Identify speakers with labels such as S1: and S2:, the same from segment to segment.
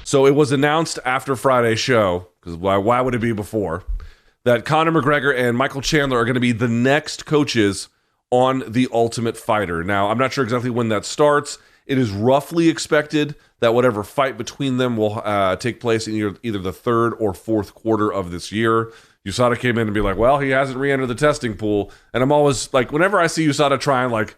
S1: So it was announced after Friday's show, because why would it be before, that Conor McGregor and Michael Chandler are going to be the next coaches on The Ultimate Fighter. Now, I'm not sure exactly when that starts. It is roughly expected that whatever fight between them will take place in either the third or fourth quarter of this year. USADA came in and be like, well, he hasn't re-entered the testing pool. And I'm always like, whenever I see USADA try and like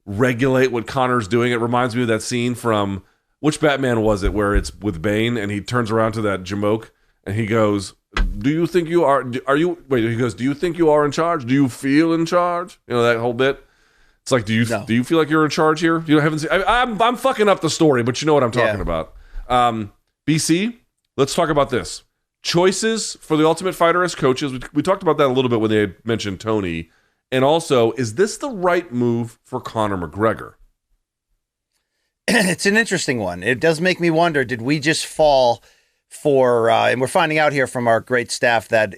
S1: regulate what Conor's doing, it reminds me of that scene from, which Batman was it, where it's with Bane and he turns around to that Jamoke and he goes, do you think you are in charge? Do you feel in charge? You know, that whole bit. It's like, do you feel like you're in charge here? You haven't seen, I'm fucking up the story, but you know what I'm talking about. BC, let's talk about this. Choices for the Ultimate Fighter as coaches. We talked about that a little bit when they mentioned Tony. And also, is this the right move for Conor McGregor?
S2: It's an interesting one. It does make me wonder, did we just fall for, and we're finding out here from our great staff that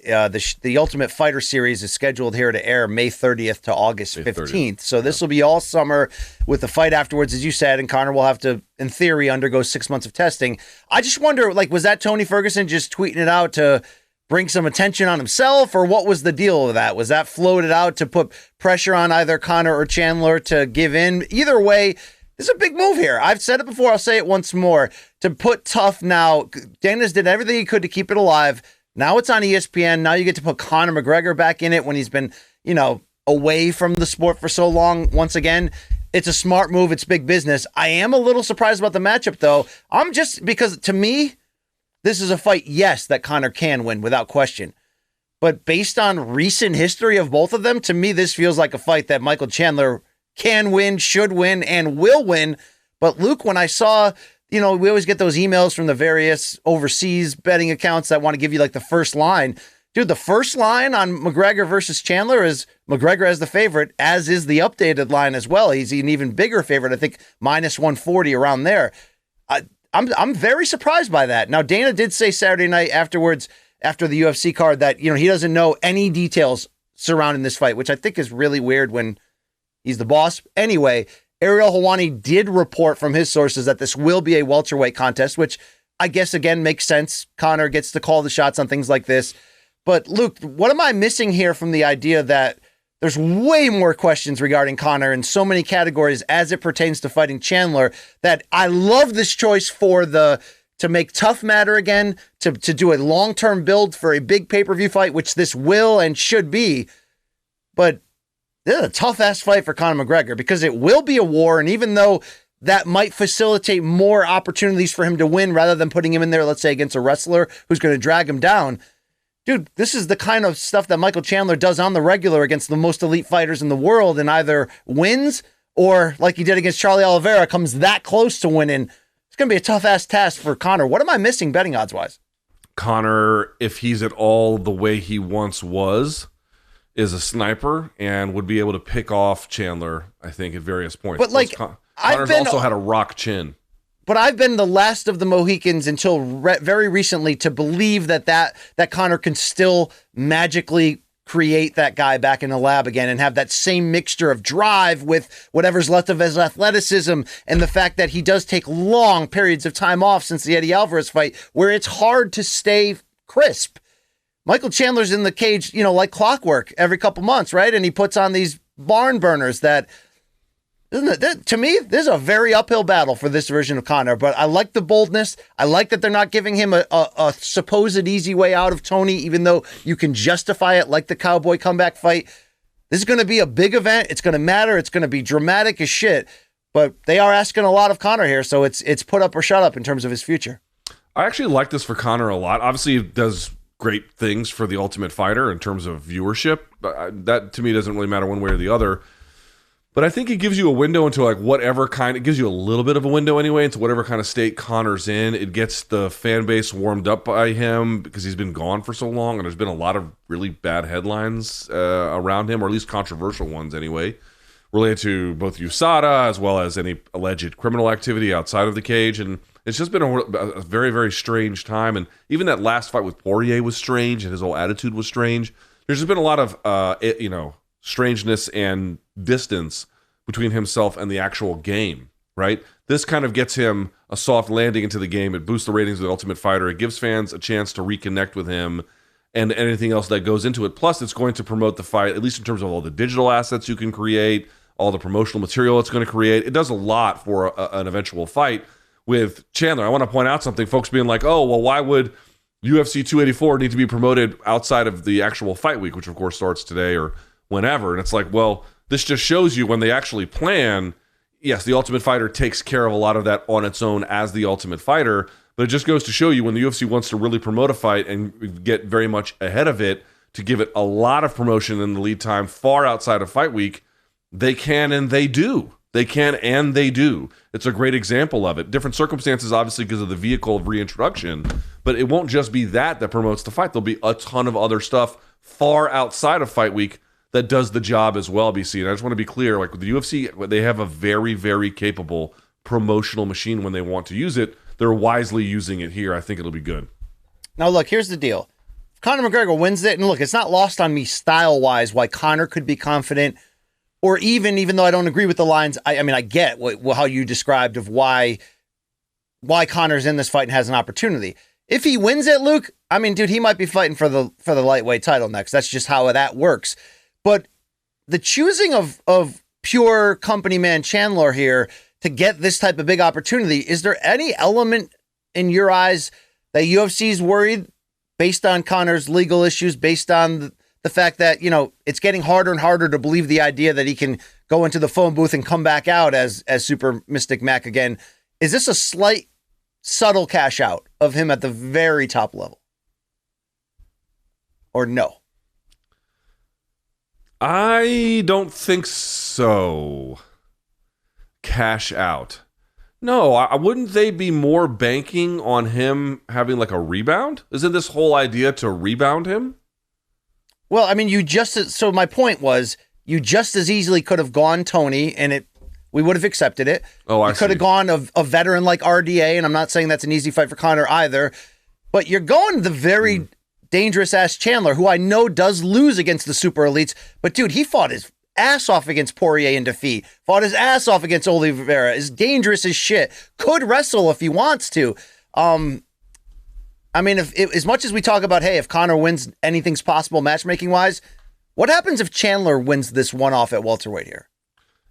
S2: the Ultimate Fighter series is scheduled here to air May 30th to August 15th. So this will be all summer with the fight afterwards, as you said, and Conor will have to, in theory, undergo 6 months of testing. I just wonder, like, was that Tony Ferguson just tweeting it out to bring some attention on himself, or what was the deal with that? Was that floated out to put pressure on either Conor or Chandler to give in? Either way, this is a big move here. I've said it before. I'll say it once more. To put TUFT now, Dana's did everything he could to keep it alive. Now it's on ESPN. Now you get to put Conor McGregor back in it when he's been, away from the sport for so long. Once again, it's a smart move. It's big business. I am a little surprised about the matchup, though. Because to me, this is a fight, yes, that Conor can win without question. But based on recent history of both of them, to me, this feels like a fight that Michael Chandler can win, should win, and will win. But Luke, when I saw, we always get those emails from the various overseas betting accounts that want to give you like the first line. Dude, the first line on McGregor versus Chandler is McGregor as the favorite, as is the updated line as well. He's an even bigger favorite, I think minus 140 around there. I'm very surprised by that. Now, Dana did say Saturday night afterwards, after the UFC card, that he doesn't know any details surrounding this fight, which I think is really weird when he's the boss. Anyway, Ariel Helwani did report from his sources that this will be a welterweight contest, which I guess, again, makes sense. Conor gets to call the shots on things like this. But, Luke, what am I missing here from the idea that there's way more questions regarding Conor in so many categories as it pertains to fighting Chandler, that I love this choice to make TUFT matter again, to do a long-term build for a big pay-per-view fight, which this will and should be. But this is a tough-ass fight for Conor McGregor because it will be a war, and even though that might facilitate more opportunities for him to win rather than putting him in there, let's say, against a wrestler who's going to drag him down, dude, this is the kind of stuff that Michael Chandler does on the regular against the most elite fighters in the world and either wins or, like he did against Charlie Oliveira, comes that close to winning. It's going to be a tough-ass task for Conor. What am I missing betting odds-wise?
S1: Conor, if he's at all the way he once was, is a sniper and would be able to pick off Chandler, I think, at various points.
S2: But, like,
S1: Conor's also had a rock chin.
S2: But I've been the last of the Mohicans until very recently to believe that Conor can still magically create that guy back in the lab again and have that same mixture of drive with whatever's left of his athleticism and the fact that he does take long periods of time off since the Eddie Alvarez fight where it's hard to stay crisp. Michael Chandler's in the cage, like clockwork every couple months, right? And he puts on these barn burners that, to me, this is a very uphill battle for this version of Conor. But I like the boldness. I like that they're not giving him a supposed easy way out of Tony, even though you can justify it like the Cowboy comeback fight. This is going to be a big event. It's going to matter. It's going to be dramatic as shit. But they are asking a lot of Conor here, so it's put up or shut up in terms of his future.
S1: I actually like this for Conor a lot. Obviously, it does great things for the Ultimate Fighter in terms of viewership. That, to me, doesn't really matter one way or the other. But I think it gives you a window into it gives you a little bit of a window anyway into whatever kind of state Conor's in. It gets the fan base warmed up by him because he's been gone for so long, and there's been a lot of really bad headlines around him, or at least controversial ones anyway, related to both USADA as well as any alleged criminal activity outside of the cage. And it's just been a very, very strange time. And even that last fight with Poirier was strange, and his whole attitude was strange. There's just been a lot of strangeness and distance between himself and the actual game. right? This kind of gets him a soft landing into the game. It boosts the ratings of the Ultimate Fighter. It gives fans a chance to reconnect with him and anything else that goes into it. Plus, it's going to promote the fight, at least in terms of all the digital assets you can create, all the promotional material it's going to create. It does a lot for an eventual fight with Chandler. I want to point out something. Folks being like, oh, well, why would UFC 284 need to be promoted outside of the actual fight week, which of course starts today or whenever? And it's like, well, this just shows you when they actually plan. Yes, the Ultimate Fighter takes care of a lot of that on its own as the Ultimate Fighter, but it just goes to show you when the UFC wants to really promote a fight and get very much ahead of it to give it a lot of promotion in the lead time far outside of fight week, they can and they do. They can and they do. It's a great example of it. Different circumstances, obviously, because of the vehicle of reintroduction, but it won't just be that promotes the fight. There'll be a ton of other stuff far outside of fight week that does the job as well, BC. And I just want to be clear, like with the UFC, they have a very, very capable promotional machine when they want to use it. They're wisely using it here. I think it'll be good.
S2: Now, look, here's the deal. If Conor McGregor wins it, and look, it's not lost on me style-wise why Conor could be confident, or even though I don't agree with the lines, I mean, I get how you described of why Conor's in this fight and has an opportunity. If he wins it, Luke, I mean, dude, he might be fighting for the lightweight title next. That's just how that works. But the choosing of pure company man Chandler here to get this type of big opportunity, is there any element in your eyes that UFC's worried based on Conor's legal issues, based on the fact that, it's getting harder and harder to believe the idea that he can go into the phone booth and come back out as Super Mystic Mac again? Is this a slight, subtle cash out of him at the very top level? Or no?
S1: I don't think so. Cash out. No, I wouldn't they be more banking on him having like a rebound? Isn't this whole idea to rebound him?
S2: Well, I mean, so my point was, you just as easily could have gone Tony, and we would have accepted it.
S1: Oh,
S2: You could have gone a veteran like RDA, and I'm not saying that's an easy fight for Conor either, but you're going the very dangerous-ass Chandler, who I know does lose against the super elites, but dude, he fought his ass off against Poirier in defeat, fought his ass off against Oliveira, is dangerous as shit, could wrestle if he wants to. I mean, if as much as we talk about, hey, if Conor wins, anything's possible matchmaking-wise, what happens if Chandler wins this one-off at welterweight here?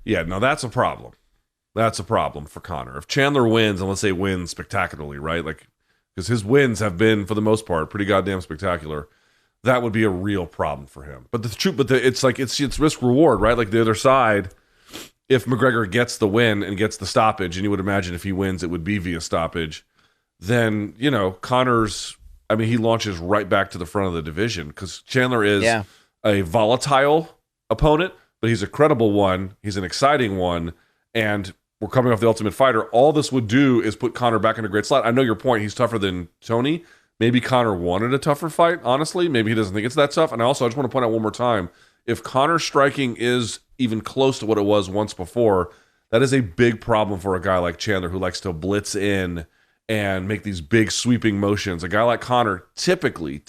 S1: Yeah, no, that's a problem. That's a problem for Conor. If Chandler wins, and let's say wins spectacularly, right? Like, because his wins have been, for the most part, pretty goddamn spectacular, that would be a real problem for him. But the truth, it's like, it's risk-reward, right? Like the other side, if McGregor gets the win and gets the stoppage, and you would imagine if he wins, it would be via stoppage, then, Conor's, I mean, he launches right back to the front of the division because Chandler is a volatile opponent, but he's a credible one. He's an exciting one. And we're coming off the Ultimate Fighter. All this would do is put Conor back in a great slot. I know your point. He's tougher than Tony. Maybe Conor wanted a tougher fight, honestly. Maybe he doesn't think it's that tough. And I just want to point out one more time, if Conor's striking is even close to what it was once before, that is a big problem for a guy like Chandler who likes to blitz in and make these big sweeping motions. A guy like Conor typically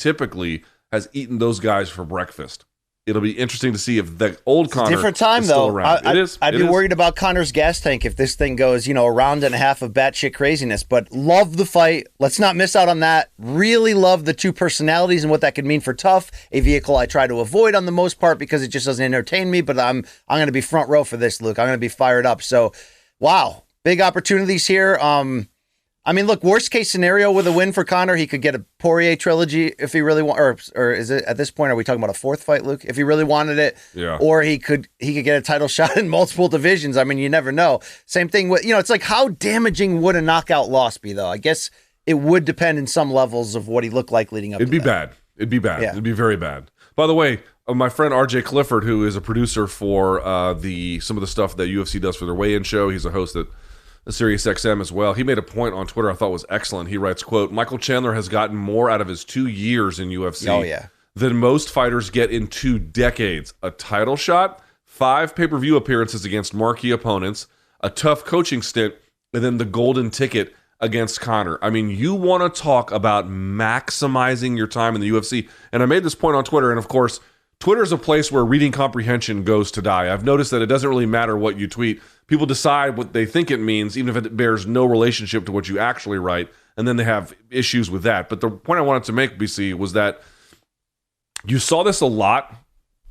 S1: has eaten those guys for breakfast. It'll be interesting to see if the old Conor
S2: different time,
S1: is still
S2: though.
S1: around.
S2: I'd be worried about Conor's gas tank if this thing goes, a round and a half of batshit craziness. But love the fight. Let's not miss out on that. Really love the two personalities and what that could mean for TUFT, a vehicle I try to avoid on the most part because it just doesn't entertain me. But I'm going to be front row for this, Luke. I'm going to be fired up. So, wow, big opportunities here. I mean, look, worst case scenario with a win for Conor, he could get a Poirier trilogy if he really want, or is it at this point? Are we talking about a fourth fight, Luke? If he really wanted it, or he could get a title shot in multiple divisions. I mean, you never know. Same thing with it's like how damaging would a knockout loss be, though? I guess it would depend in some levels of what he looked like leading up.
S1: It'd be bad. It'd be bad.
S2: Yeah.
S1: It'd be very bad. By the way, my friend RJ Clifford, who is a producer for some of the stuff that UFC does for their weigh-in show, he's a host at Sirius XM as well. He made a point on Twitter I thought was excellent. He writes, quote, Michael Chandler has gotten more out of his 2 years in UFC than most fighters get in 2 decades. A title shot, 5 pay-per-view appearances against marquee opponents, a tough coaching stint, and then the golden ticket against Conor. I mean, you want to talk about maximizing your time in the UFC. And I made this point on Twitter, and of course, Twitter is a place where reading comprehension goes to die. I've noticed that it doesn't really matter what you tweet. people decide what they think it means, even if it bears no relationship to what you actually write, and then they have issues with that. But the point I wanted to make, BC, was that you saw this a lot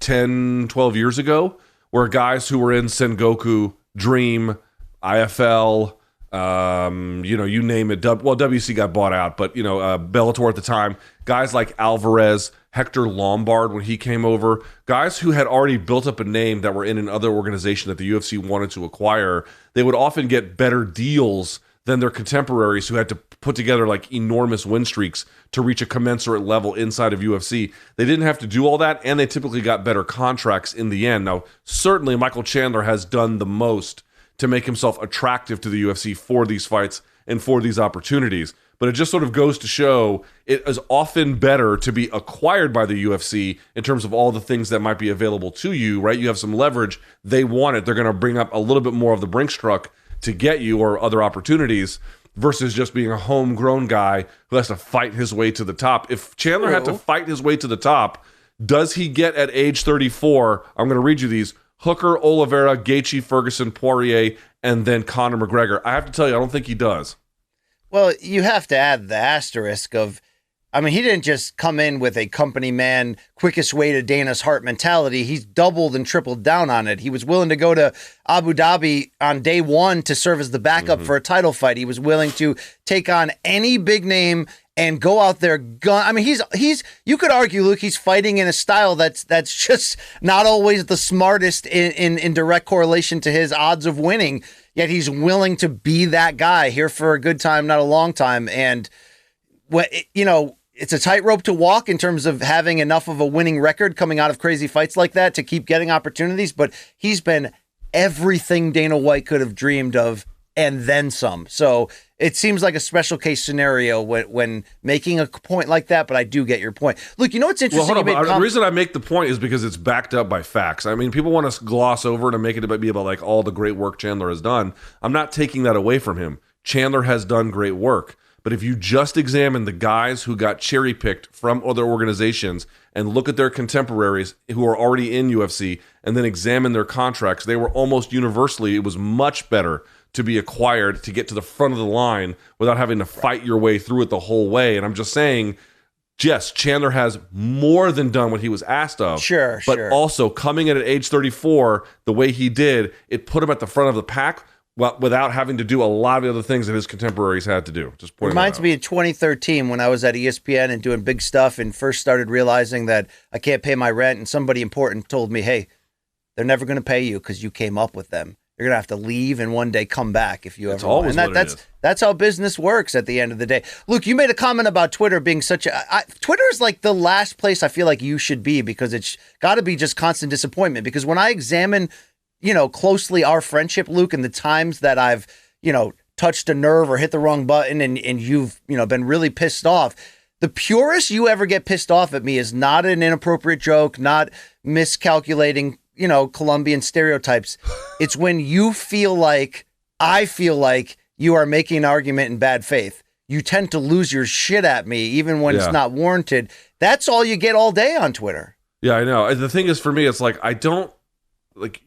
S1: 10, 12 years ago, where guys who were in Sengoku, Dream, IFL, you name it. WC got bought out, but Bellator at the time, guys like Alvarez, Hector Lombard when he came over, guys who had already built up a name that were in another organization that the UFC wanted to acquire, they would often get better deals than their contemporaries who had to put together like enormous win streaks to reach a commensurate level inside of UFC. They didn't have to do all that, and they typically got better contracts in the end. Now, certainly Michael Chandler has done the most to make himself attractive to the UFC for these fights and for these opportunities. But it just sort of goes to show it is often better to be acquired by the UFC in terms of all the things that might be available to you, right? You have some leverage. They want it. They're going to bring up a little bit more of the Brinks truck to get you or other opportunities versus just being a homegrown guy who has to fight his way to the top. If Chandler had to fight his way to the top, does he get at age 34, I'm going to read you these, Hooker, Oliveira, Gaethje, Ferguson, Poirier, and then Conor McGregor? I have to tell you, I don't think he does.
S2: Well, you have to add the asterisk of, he didn't just come in with a company man, quickest way to Dana's heart mentality. He's doubled and tripled down on it. He was willing to go to Abu Dhabi on day one to serve as the backup for a title fight. He was willing to take on any big name and go out there gun. He's you could argue, Luke, he's fighting in a style that's just not always the smartest in direct correlation to his odds of winning. Yet he's willing to be that guy here for a good time, not a long time. And it's a tightrope to walk in terms of having enough of a winning record coming out of crazy fights like that to keep getting opportunities. But he's been everything Dana White could have dreamed of and then some. So it seems like a special case scenario when making a point like that, but I do get your point. Look, what's interesting?
S1: Well, hold on. The reason I make the point is because it's backed up by facts. People want to gloss over it and make it be about like all the great work Chandler has done. I'm not taking that away from him. Chandler has done great work. But if you just examine the guys who got cherry-picked from other organizations and look at their contemporaries who are already in UFC and then examine their contracts, they were almost universally, it was much better to be acquired to get to the front of the line without having to fight your way through it the whole way. And I'm just saying, yes, Chandler has more than done what he was asked of.
S2: Sure.
S1: Also coming in at age 34, the way he did, it put him at the front of the pack without having to do a lot of the other things that his contemporaries had to do. Just
S2: reminds me of 2013 when I was at ESPN and doing big stuff and first started realizing that I can't pay my rent, and somebody important told me, hey, they're never going to pay you because you came up with them. You're going to have to leave and one day come back if you ever want. And that's how business works at the end of the day. Luke, you made a comment about Twitter being Twitter is like the last place I feel like you should be, because it's got to be just constant disappointment. Because when I examine closely our friendship, Luke, and the times that I've, touched a nerve or hit the wrong button and you've, been really pissed off, the purest you ever get pissed off at me is not an inappropriate joke, not miscalculating, Colombian stereotypes. It's when I feel like you are making an argument in bad faith. You tend to lose your shit at me, even when it's not warranted. That's all you get all day on Twitter.
S1: Yeah, I know. The thing is, for me, it's like, I don't, like,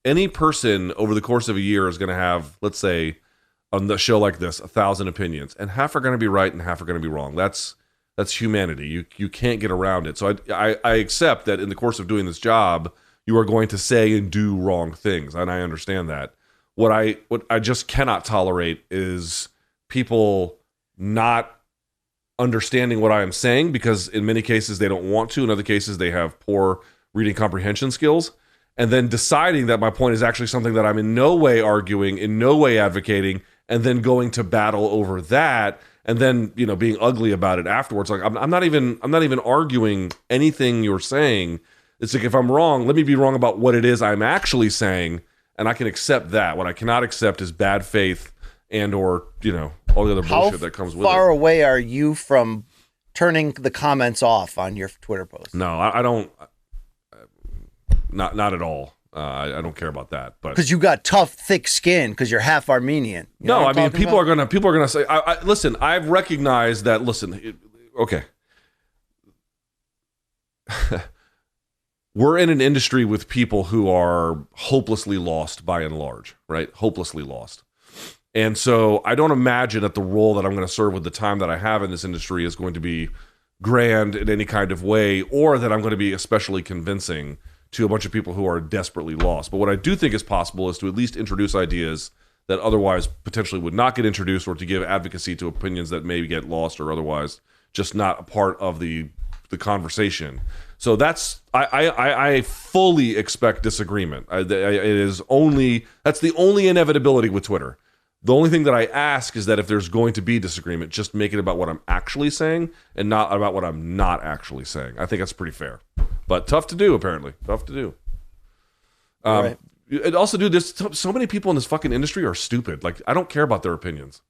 S1: any person over the course of a year is going to have, let's say, on the show like this, 1,000 opinions, and half are going to be right and half are going to be wrong. That's humanity. You can't get around it. So I accept that in the course of doing this job, you are going to say and do wrong things, and I understand that. What I just cannot tolerate is people not understanding what I am saying, because in many cases they don't want to. In other cases, they have poor reading comprehension skills, and then deciding that my point is actually something that I'm in no way arguing, in no way advocating, and then going to battle over that, and then being ugly about it afterwards. Like I'm not even arguing anything you're saying. It's like, if I'm wrong, let me be wrong about what it is I'm actually saying, and I can accept that. What I cannot accept is bad faith and or all the other bullshit that comes with it.
S2: How far away are you from turning the comments off on your Twitter post?
S1: No, I don't. Not at all. I don't care about that. But
S2: because you got tough, thick skin, because you're half Armenian.
S1: No, I mean, people are gonna say. Listen, I've recognized that. Listen, okay. we're in an industry with people who are hopelessly lost by and large, right? Hopelessly lost. And so I don't imagine that the role that I'm going to serve with the time that I have in this industry is going to be grand in any kind of way, or that I'm going to be especially convincing to a bunch of people who are desperately lost. But what I do think is possible is to at least introduce ideas that otherwise potentially would not get introduced, or to give advocacy to opinions that may get lost or otherwise just not a part of the conversation. So that's I fully expect disagreement. That's the only inevitability with Twitter. The only thing that I ask is that if there's going to be disagreement, just make it about what I'm actually saying and not about what I'm not actually saying. I think that's pretty fair, but tough to do, apparently. Tough to do.
S2: Right.
S1: And also, dude, there's so many people in this fucking industry are stupid. Like, I don't care about their opinions.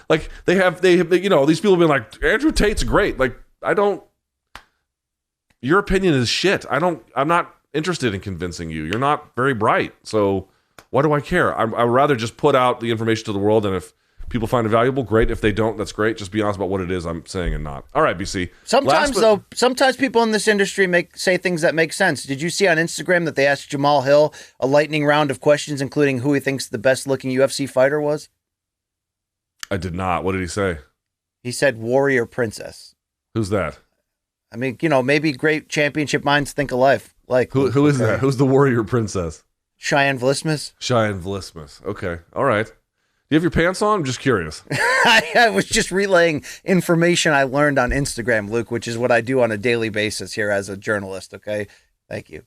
S1: Like, they you know, these people have been like, Andrew Tate's great. Like, your opinion is shit. I'm not interested in convincing you. You're not very bright. So why do I care? I'd rather just put out the information to the world, and if people find it valuable, great. If they don't, that's great. Just be honest about what it is I'm saying and not. All right, BC.
S2: Sometimes people in this industry say things that make sense. Did you see on Instagram that they asked Jamal Hill a lightning round of questions, including who he thinks the best looking UFC fighter was?
S1: I did not. What did he say?
S2: He said Warrior Princess.
S1: Who's that?
S2: I mean, you know, maybe great championship minds think alike. Like,
S1: who is that? Who's the Warrior Princess?
S2: Cheyenne Vlismas.
S1: Cheyenne Vlismas. Okay. All right. Do you have your pants on? I'm just curious.
S2: I was just relaying information I learned on Instagram, Luke, which is what I do on a daily basis here as a journalist. Okay. Thank you.